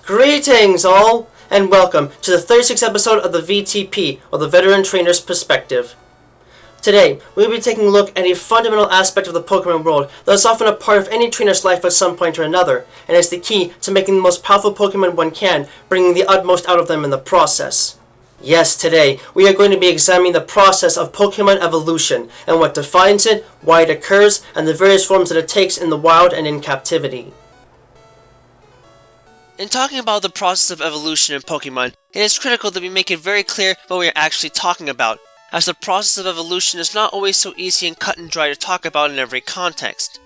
Greetings all, and welcome to the 36th episode of the VTP, or the Veteran Trainer's Perspective. Today, we will be taking a look at a fundamental aspect of the Pokemon world that is often a part of any trainer's life at some point or another, and is the key to making the most powerful Pokemon one can, bringing the utmost out of them in the process. Yes, today, we are going to be examining the process of Pokemon evolution, and what defines it, why it occurs, and the various forms that it takes in the wild and in captivity. In talking about the process of evolution in Pokemon, it is critical that we make it very clear what we are actually talking about, as the process of evolution is not always so easy and cut and dry to talk about in every context.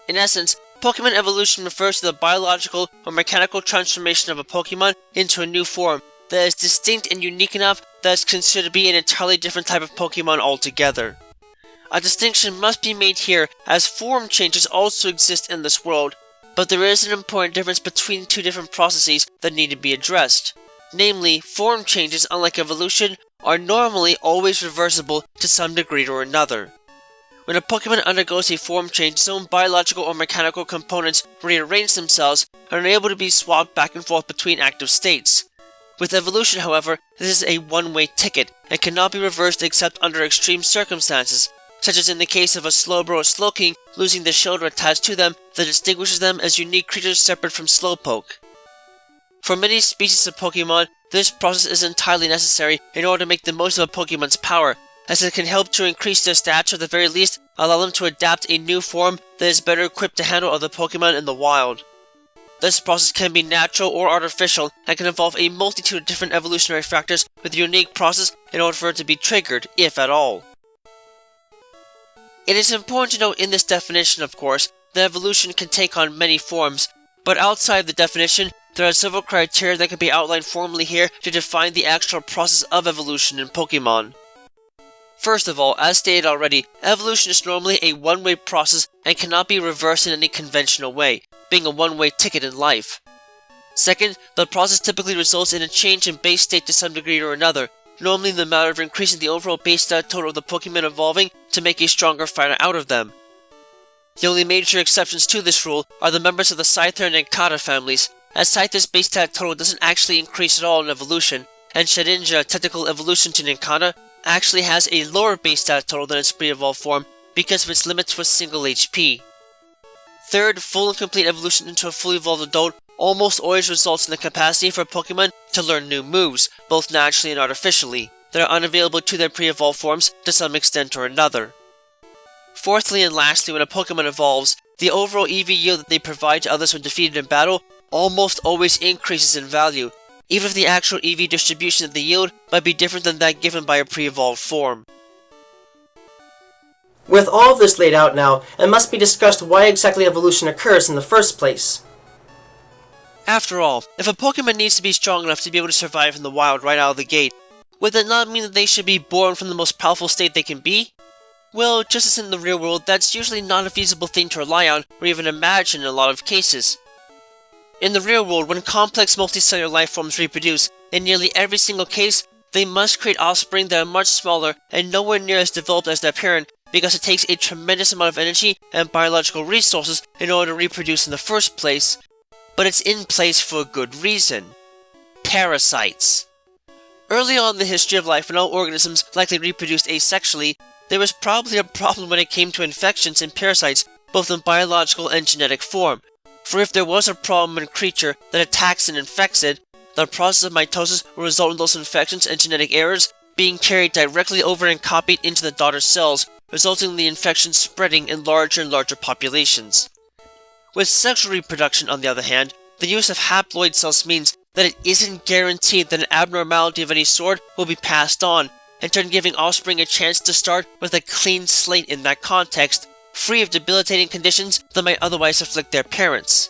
In essence, Pokemon evolution refers to the biological or mechanical transformation of a Pokemon into a new form that is distinct and unique enough that is considered to be an entirely different type of Pokemon altogether. A distinction must be made here, as form changes also exist in this world, but there is an important difference between two different processes that need to be addressed. Namely, form changes, unlike evolution, are normally always reversible to some degree or another. When a Pokemon undergoes a form change, its own biological or mechanical components rearrange themselves and are able to be swapped back and forth between active states. With evolution, however, this is a one-way ticket and cannot be reversed except under extreme circumstances, such as in the case of a Slowbro or Slowking losing the shoulder attached to them that distinguishes them as unique creatures separate from Slowpoke. For many species of Pokemon, this process is entirely necessary in order to make the most of a Pokemon's power, as it can help to increase their stats or at the very least allow them to adapt a new form that is better equipped to handle other Pokemon in the wild. This process can be natural or artificial and can involve a multitude of different evolutionary factors with a unique process in order for it to be triggered, if at all. It is important to note in this definition, of course, that evolution can take on many forms, but outside of the definition, there are several criteria that can be outlined formally here to define the actual process of evolution in Pokemon. First of all, as stated already, evolution is normally a one-way process and cannot be reversed in any conventional way, being a one-way ticket in life. Second, the process typically results in a change in base state to some degree or another, normally in the matter of increasing the overall base stat total of the Pokemon evolving to make a stronger fighter out of them. The only major exceptions to this rule are the members of the Scyther and Nincada families, as Scyther's base stat total doesn't actually increase at all in evolution, and Shedinja, technical evolution to Nincada, actually has a lower base stat total than its pre-evolved form because of its limit to a single HP. Third, full and complete evolution into a fully evolved adult almost always results in the capacity for a Pokemon to learn new moves, both naturally and artificially, that are unavailable to their pre-evolved forms to some extent or another. Fourthly and lastly, when a Pokemon evolves, the overall EV yield that they provide to others when defeated in battle almost always increases in value, even if the actual EV distribution of the yield might be different than that given by a pre-evolved form. With all of this laid out now, it must be discussed why exactly evolution occurs in the first place. After all, if a Pokemon needs to be strong enough to be able to survive in the wild right out of the gate, would that not mean that they should be born from the most powerful state they can be? Well, just as in the real world, that's usually not a feasible thing to rely on or even imagine in a lot of cases. In the real world, when complex multicellular life forms reproduce, in nearly every single case, they must create offspring that are much smaller and nowhere near as developed as their parent, because it takes a tremendous amount of energy and biological resources in order to reproduce in the first place. But it's in place for a good reason. Parasites. Early on in the history of life, when all organisms likely reproduced asexually, there was probably a problem when it came to infections and parasites, both in biological and genetic form. For if there was a problem in a creature that attacks and infects it, the process of mitosis will result in those infections and genetic errors being carried directly over and copied into the daughter cells, resulting in the infection spreading in larger and larger populations. With sexual reproduction, on the other hand, the use of haploid cells means that it isn't guaranteed that an abnormality of any sort will be passed on, in turn giving offspring a chance to start with a clean slate in that context, free of debilitating conditions that might otherwise afflict their parents.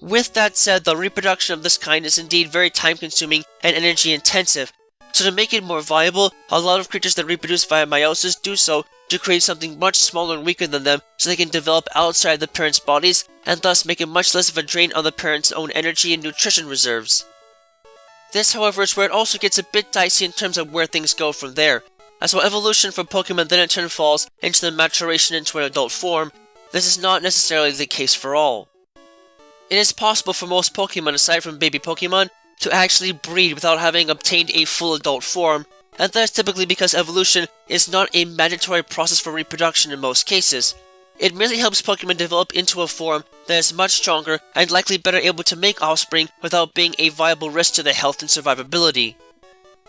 With that said, the reproduction of this kind is indeed very time-consuming and energy-intensive, so to make it more viable, a lot of creatures that reproduce via meiosis do so to create something much smaller and weaker than them so they can develop outside the parents' bodies and thus make it much less of a drain on the parents' own energy and nutrition reserves. This, however, is where it also gets a bit dicey in terms of where things go from there, as while evolution for Pokemon then in turn falls into the maturation into an adult form, this is not necessarily the case for all. It is possible for most Pokémon, aside from baby Pokémon, to actually breed without having obtained a full adult form, and that is typically because evolution is not a mandatory process for reproduction in most cases. It merely helps Pokémon develop into a form that is much stronger and likely better able to make offspring without being a viable risk to their health and survivability.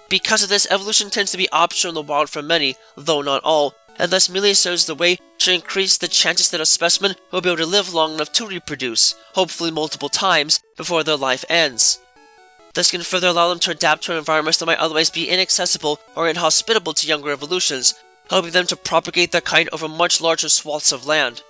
Because of this, evolution tends to be optional in the wild for many, though not all, and thus merely serves the way to increase the chances that a specimen will be able to live long enough to reproduce, hopefully multiple times, before their life ends. This can further allow them to adapt to environments that might otherwise be inaccessible or inhospitable to younger evolutions, helping them to propagate their kind over much larger swaths of land.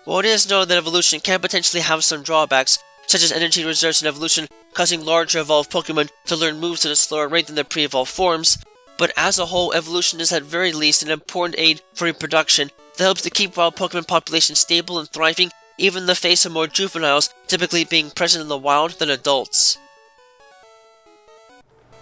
While it is known that evolution can potentially have some drawbacks, such as energy reserves in evolution causing larger evolved Pokémon to learn moves at a slower rate than their pre-evolved forms, but as a whole, evolution is at very least an important aid for reproduction that helps to keep wild Pokémon populations stable and thriving, even in the face of more juveniles typically being present in the wild than adults.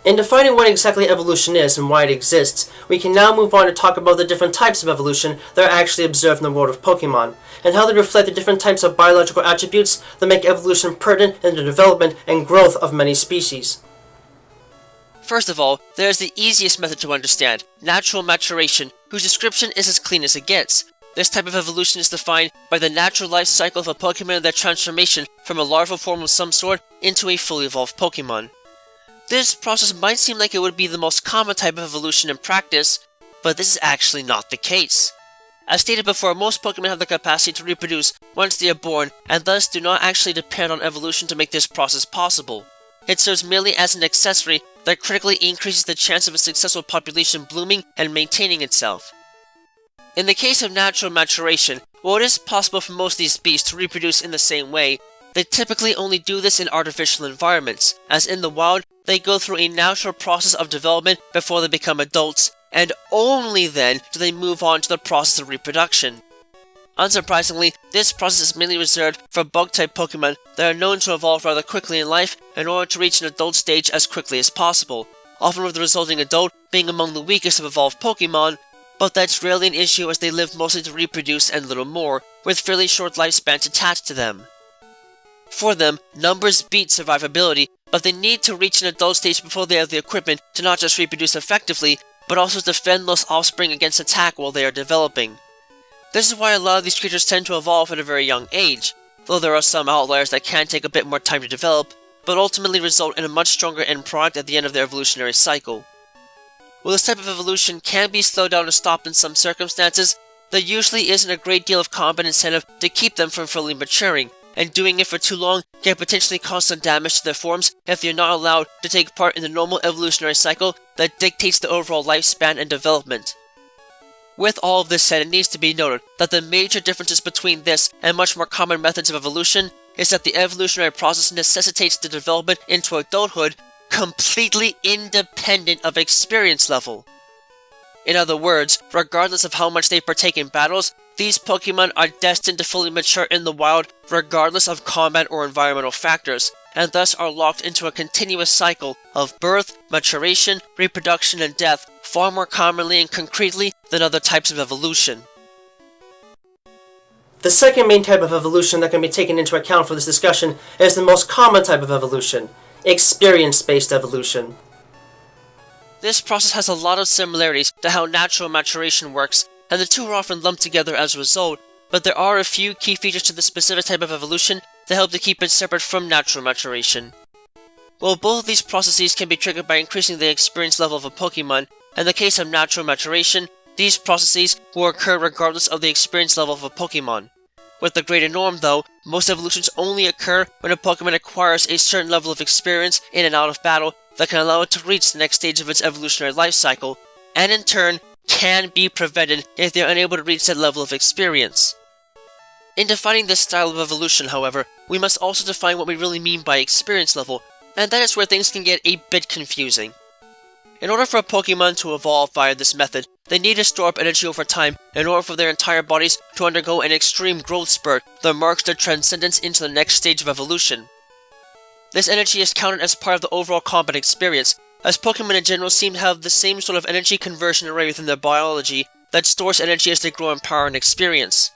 In defining what exactly evolution is and why it exists, we can now move on to talk about the different types of evolution that are actually observed in the world of Pokémon, and how they reflect the different types of biological attributes that make evolution pertinent in the development and growth of many species. First of all, there is the easiest method to understand, natural maturation, whose description is as clean as it gets. This type of evolution is defined by the natural life cycle of a Pokémon and their transformation from a larval form of some sort into a fully evolved Pokémon. This process might seem like it would be the most common type of evolution in practice, but this is actually not the case. As stated before, most Pokémon have the capacity to reproduce once they are born, and thus do not actually depend on evolution to make this process possible. It serves merely as an accessory that critically increases the chance of a successful population blooming and maintaining itself. In the case of natural maturation, while it is possible for most of these beasts to reproduce in the same way, they typically only do this in artificial environments, as in the wild, they go through a natural process of development before they become adults, and only then do they move on to the process of reproduction. Unsurprisingly, this process is mainly reserved for bug-type Pokémon that are known to evolve rather quickly in life in order to reach an adult stage as quickly as possible, often with the resulting adult being among the weakest of evolved Pokémon, but that's rarely an issue as they live mostly to reproduce and little more, with fairly short lifespans attached to them. For them, numbers beat survivability, but they need to reach an adult stage before they have the equipment to not just reproduce effectively, but also defend those offspring against attack while they are developing. This is why a lot of these creatures tend to evolve at a very young age, though there are some outliers that can take a bit more time to develop, but ultimately result in a much stronger end product at the end of their evolutionary cycle. While this type of evolution can be slowed down or stopped in some circumstances, there usually isn't a great deal of combat incentive to keep them from fully maturing, and doing it for too long can potentially cause some damage to their forms if they are not allowed to take part in the normal evolutionary cycle that dictates the overall lifespan and development. With all of this said, it needs to be noted that the major differences between this and much more common methods of evolution is that the evolutionary process necessitates the development into adulthood completely independent of experience level. In other words, regardless of how much they partake in battles, these Pokémon are destined to fully mature in the wild regardless of combat or environmental factors, and thus are locked into a continuous cycle of birth, maturation, reproduction, and death far more commonly and concretely than other types of evolution. The second main type of evolution that can be taken into account for this discussion is the most common type of evolution, experience-based evolution. This process has a lot of similarities to how natural maturation works, and the two are often lumped together as a result, but there are a few key features to the specific type of evolution that help to keep it separate from natural maturation. While both of these processes can be triggered by increasing the experience level of a Pokémon, in the case of natural maturation, these processes will occur regardless of the experience level of a Pokémon. With the greater norm though, most evolutions only occur when a Pokémon acquires a certain level of experience in and out of battle that can allow it to reach the next stage of its evolutionary life cycle, and in turn, can be prevented if they are unable to reach that level of experience. In defining this style of evolution, however, we must also define what we really mean by experience level, and that is where things can get a bit confusing. In order for a Pokémon to evolve via this method, they need to store up energy over time in order for their entire bodies to undergo an extreme growth spurt that marks their transcendence into the next stage of evolution. This energy is counted as part of the overall combat experience, as Pokémon in general seem to have the same sort of energy conversion array within their biology that stores energy as they grow in power and experience.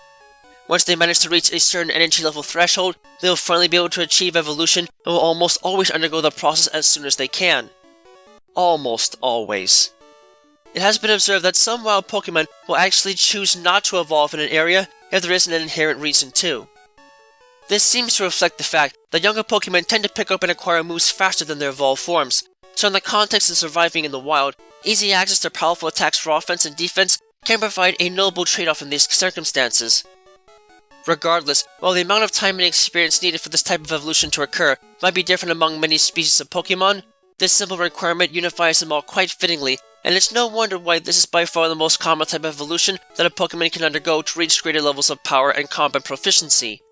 Once they manage to reach a certain energy level threshold, they will finally be able to achieve evolution and will almost always undergo the process as soon as they can. Almost always. It has been observed that some wild Pokémon will actually choose not to evolve in an area if there isn't an inherent reason to. This seems to reflect the fact that younger Pokémon tend to pick up and acquire moves faster than their evolved forms, so in the context of surviving in the wild, easy access to powerful attacks for offense and defense can provide a notable trade-off in these circumstances. Regardless, while the amount of time and experience needed for this type of evolution to occur might be different among many species of Pokémon, this simple requirement unifies them all quite fittingly, and it's no wonder why this is by far the most common type of evolution that a Pokémon can undergo to reach greater levels of power and combat proficiency.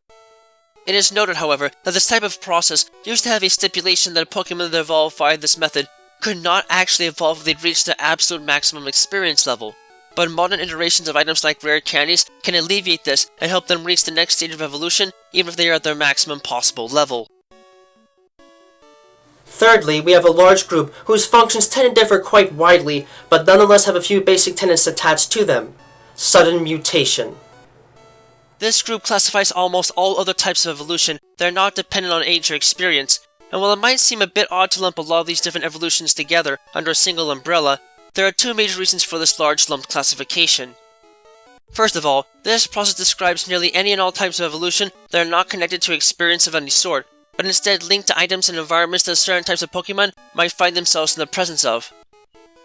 It is noted, however, that this type of process used to have a stipulation that a Pokémon that evolved via this method could not actually evolve if they'd reached the absolute maximum experience level. But modern iterations of items like rare candies can alleviate this and help them reach the next stage of evolution even if they are at their maximum possible level. Thirdly, we have a large group whose functions tend to differ quite widely, but nonetheless have a few basic tenets attached to them. Sudden mutation. This group classifies almost all other types of evolution that are not dependent on age or experience, and while it might seem a bit odd to lump a lot of these different evolutions together under a single umbrella, there are two major reasons for this large lumped classification. First of all, this process describes nearly any and all types of evolution that are not connected to experience of any sort, but instead linked to items and environments that certain types of Pokémon might find themselves in the presence of.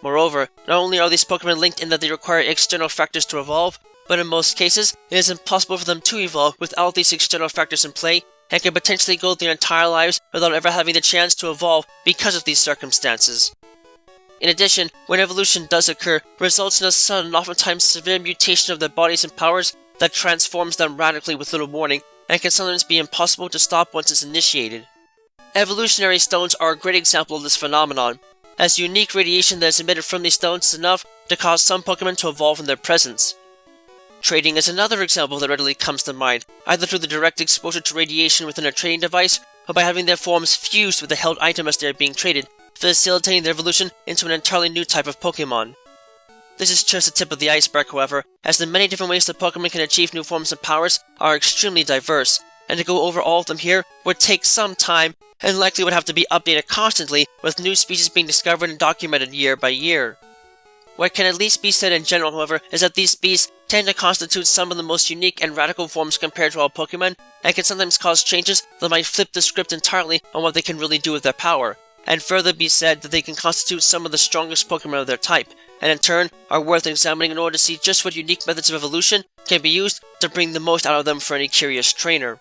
Moreover, not only are these Pokémon linked in that they require external factors to evolve, but in most cases, it is impossible for them to evolve without these external factors in play, and can potentially go their entire lives without ever having the chance to evolve because of these circumstances. In addition, when evolution does occur, it results in a sudden, oftentimes severe mutation of their bodies and powers that transforms them radically with little warning, and can sometimes be impossible to stop once it's initiated. Evolutionary stones are a great example of this phenomenon, as unique radiation that is emitted from these stones is enough to cause some Pokémon to evolve in their presence. Trading is another example that readily comes to mind, either through the direct exposure to radiation within a trading device, or by having their forms fused with the held item as they are being traded, facilitating their evolution into an entirely new type of Pokémon. This is just the tip of the iceberg, however, as the many different ways that Pokémon can achieve new forms and powers are extremely diverse, and to go over all of them here would take some time, and likely would have to be updated constantly, with new species being discovered and documented year by year. What can at least be said in general, however, is that these species tend to constitute some of the most unique and radical forms compared to all Pokémon, and can sometimes cause changes that might flip the script entirely on what they can really do with their power, and further be said that they can constitute some of the strongest Pokémon of their type, and in turn are worth examining in order to see just what unique methods of evolution can be used to bring the most out of them for any curious trainer.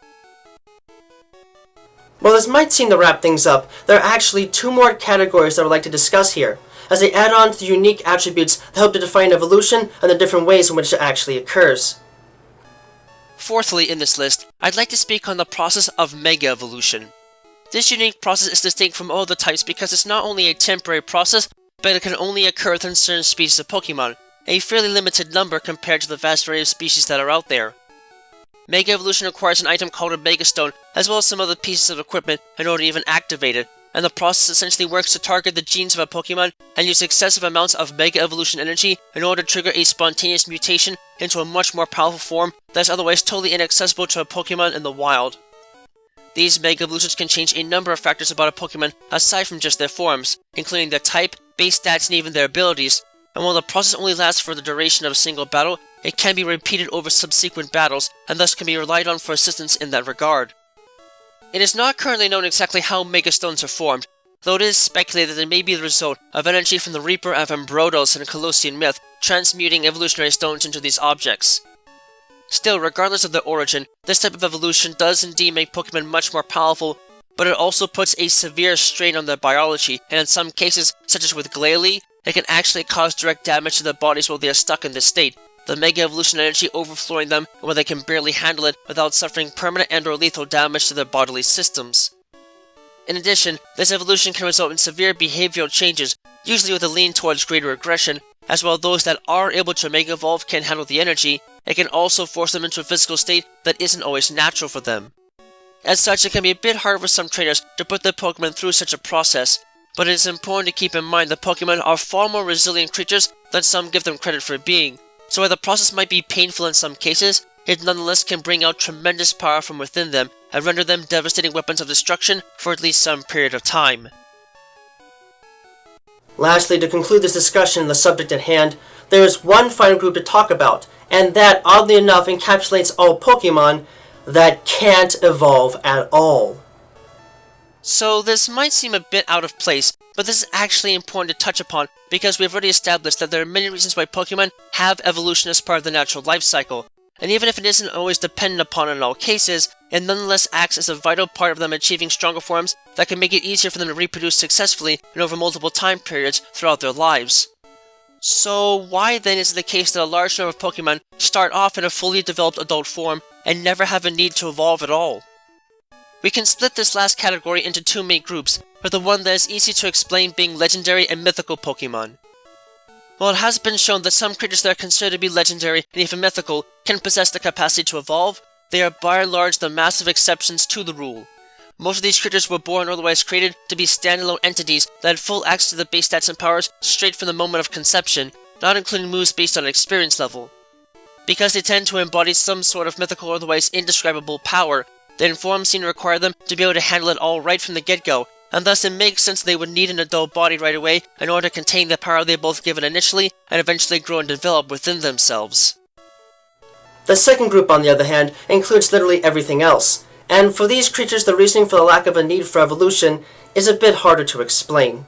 While this might seem to wrap things up, there are actually two more categories that I would like to discuss here, as they add on to the unique attributes that help to define evolution and the different ways in which it actually occurs. Fourthly in this list, I'd like to speak on the process of Mega Evolution. This unique process is distinct from all other types because it's not only a temporary process, but it can only occur within certain species of Pokémon, a fairly limited number compared to the vast array of species that are out there. Mega Evolution requires an item called a Mega Stone, as well as some other pieces of equipment in order to even activate it, and the process essentially works to target the genes of a Pokémon and use excessive amounts of Mega Evolution energy in order to trigger a spontaneous mutation into a much more powerful form that is otherwise totally inaccessible to a Pokémon in the wild. These Mega Evolutions can change a number of factors about a Pokémon aside from just their forms, including their type, base stats, and even their abilities, and while the process only lasts for the duration of a single battle, it can be repeated over subsequent battles, and thus can be relied on for assistance in that regard. It is not currently known exactly how Mega Stones are formed, though it is speculated that they may be the result of energy from the Reaper of Ambrodos in Colossian myth, transmuting evolutionary stones into these objects. Still, regardless of their origin, this type of evolution does indeed make Pokémon much more powerful, but it also puts a severe strain on their biology, and in some cases, such as with Glalie, it can actually cause direct damage to their bodies while they are stuck in this state, the Mega Evolution energy overflowing them where they can barely handle it without suffering permanent and or lethal damage to their bodily systems. In addition, this evolution can result in severe behavioral changes, usually with a lean towards greater aggression, as while those that are able to Mega Evolve can handle the energy, it can also force them into a physical state that isn't always natural for them. As such, it can be a bit hard for some trainers to put their Pokémon through such a process, but it is important to keep in mind that Pokémon are far more resilient creatures than some give them credit for being, so while the process might be painful in some cases, it nonetheless can bring out tremendous power from within them and render them devastating weapons of destruction for at least some period of time. Lastly, to conclude this discussion on the subject at hand, there is one final group to talk about, and that, oddly enough, encapsulates all Pokemon that can't evolve at all. So this might seem a bit out of place, but this is actually important to touch upon because we've already established that there are many reasons why Pokemon have evolution as part of the natural life cycle, and even if it isn't always dependent upon it in all cases, it nonetheless acts as a vital part of them achieving stronger forms that can make it easier for them to reproduce successfully and over multiple time periods throughout their lives. So why then is it the case that a large number of Pokemon start off in a fully developed adult form and never have a need to evolve at all? We can split this last category into two main groups, with the one that is easy to explain being legendary and mythical Pokemon. While it has been shown that some creatures that are considered to be legendary and even mythical can possess the capacity to evolve, they are by and large the massive exceptions to the rule. Most of these creatures were born or otherwise created to be standalone entities that had full access to the base stats and powers straight from the moment of conception, not including moves based on experience level. Because they tend to embody some sort of mythical or otherwise indescribable power, their forms seem to require them to be able to handle it all right from the get-go, and thus it makes sense they would need an adult body right away in order to contain the power they both given initially and eventually grow and develop within themselves. The second group, on the other hand, includes literally everything else, and for these creatures the reasoning for the lack of a need for evolution is a bit harder to explain.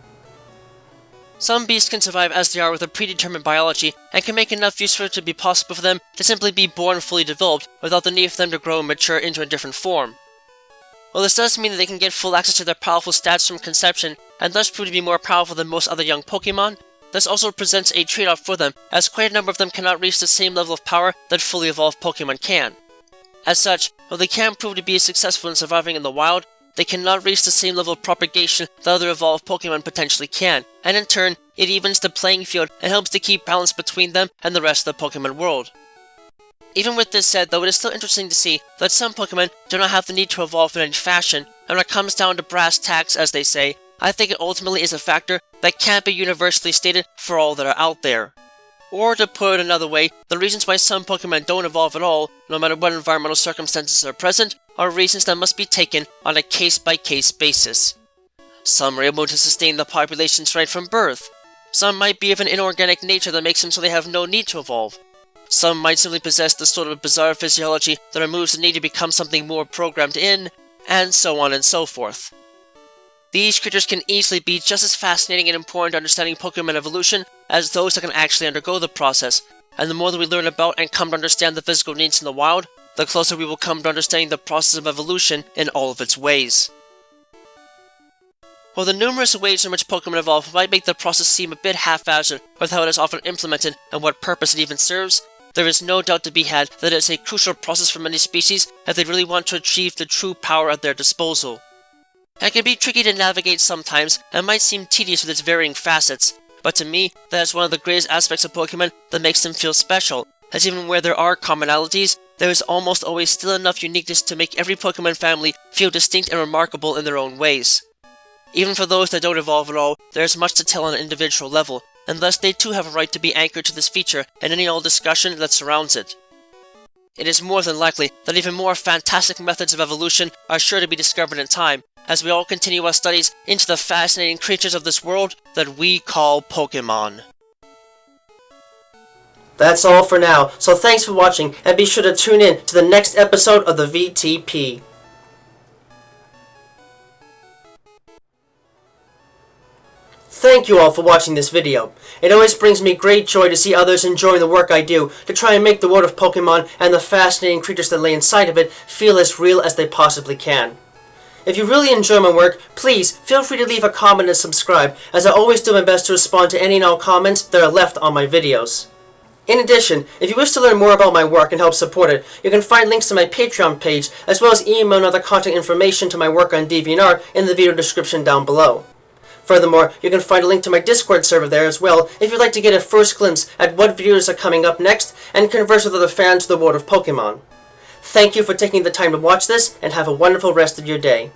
Some beasts can survive as they are with a predetermined biology and can make enough use for it to be possible for them to simply be born fully developed without the need for them to grow and mature into a different form. While this does mean that they can get full access to their powerful stats from conception and thus prove to be more powerful than most other young Pokemon, this also presents a trade-off for them, as quite a number of them cannot reach the same level of power that fully evolved Pokemon can. As such, while they can prove to be successful in surviving in the wild, they cannot reach the same level of propagation that other evolved Pokemon potentially can, and in turn, it evens the playing field and helps to keep balance between them and the rest of the Pokemon world. Even with this said, though, it is still interesting to see that some Pokemon do not have the need to evolve in any fashion, and when it comes down to brass tacks, as they say, I think it ultimately is a factor that can't be universally stated for all that are out there. Or to put it another way, the reasons why some Pokemon don't evolve at all, no matter what environmental circumstances are present, are reasons that must be taken on a case-by-case basis. Some are able to sustain the populations right from birth. Some might be of an inorganic nature that makes them so they have no need to evolve. Some might simply possess the sort of bizarre physiology that removes the need to become something more programmed in, and so on and so forth. These creatures can easily be just as fascinating and important to understanding Pokemon evolution as those that can actually undergo the process, and the more that we learn about and come to understand the physical needs in the wild, the closer we will come to understanding the process of evolution in all of its ways. While the numerous ways in which Pokemon evolve might make the process seem a bit haphazard with how it is often implemented and what purpose it even serves, there is no doubt to be had that it is a crucial process for many species if they really want to achieve the true power at their disposal. It can be tricky to navigate sometimes and might seem tedious with its varying facets, but to me, that is one of the greatest aspects of Pokemon that makes them feel special, as even where there are commonalities, there is almost always still enough uniqueness to make every Pokemon family feel distinct and remarkable in their own ways. Even for those that don't evolve at all, there is much to tell on an individual level, and thus they too have a right to be anchored to this feature and any all discussion that surrounds it. It is more than likely that even more fantastic methods of evolution are sure to be discovered in time, as we all continue our studies into the fascinating creatures of this world that we call Pokémon. That's all for now, so thanks for watching, and be sure to tune in to the next episode of the VTP. Thank you all for watching this video. It always brings me great joy to see others enjoying the work I do to try and make the world of Pokemon and the fascinating creatures that lay inside of it feel as real as they possibly can. If you really enjoy my work, please feel free to leave a comment and subscribe, as I always do my best to respond to any and all comments that are left on my videos. In addition, if you wish to learn more about my work and help support it, you can find links to my Patreon page, as well as email and other contact information to my work on DeviantArt in the video description down below. Furthermore, you can find a link to my Discord server there as well if you'd like to get a first glimpse at what videos are coming up next and converse with other fans of the world of Pokemon. Thank you for taking the time to watch this, and have a wonderful rest of your day.